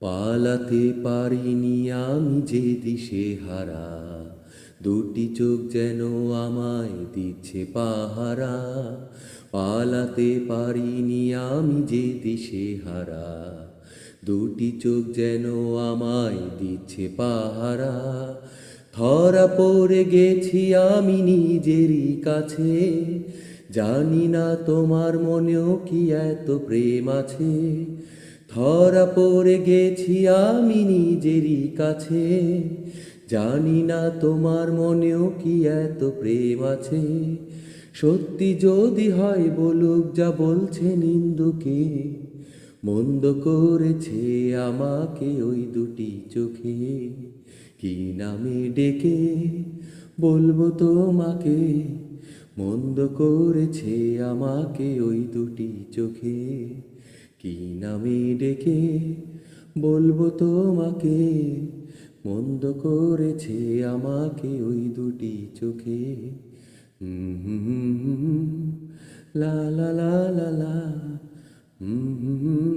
পালাতে পারিনি আমি যে দিশে হারা, দুটি চোখ যেন আমায় দিচ্ছে পাহারা। পালাতে পারিনি আমি যে দিশে হারা, দুটি চোখ যেন আমায় দিচ্ছে পাহারা। ধরা পড়ে গেছি আমি নিজেরই কাছে, জানি না তোমার মনেও কি এত প্রেম আছে। ধরা পড়ে গেছি আমি নিজেরই কাছে, জানি না তোমার মনেও কি এত প্রেম আছে। সত্যি যদি হয় বলুক যা বলছে নিন্দুকে, মন্দ করেছে আমাকে ওই দুটি চোখে। কি নামে ডেকে বলবো তোমাকে, মন্দ করেছে আমাকে ওই দুটি চোখে। কি নামে ডেকে বলবো তোমাকে, মন্দ করেছে আমাকে ওই দুটি চোখে। হুম হুম হুম হুম, লা লা লা লা লা, হুম হুম হুম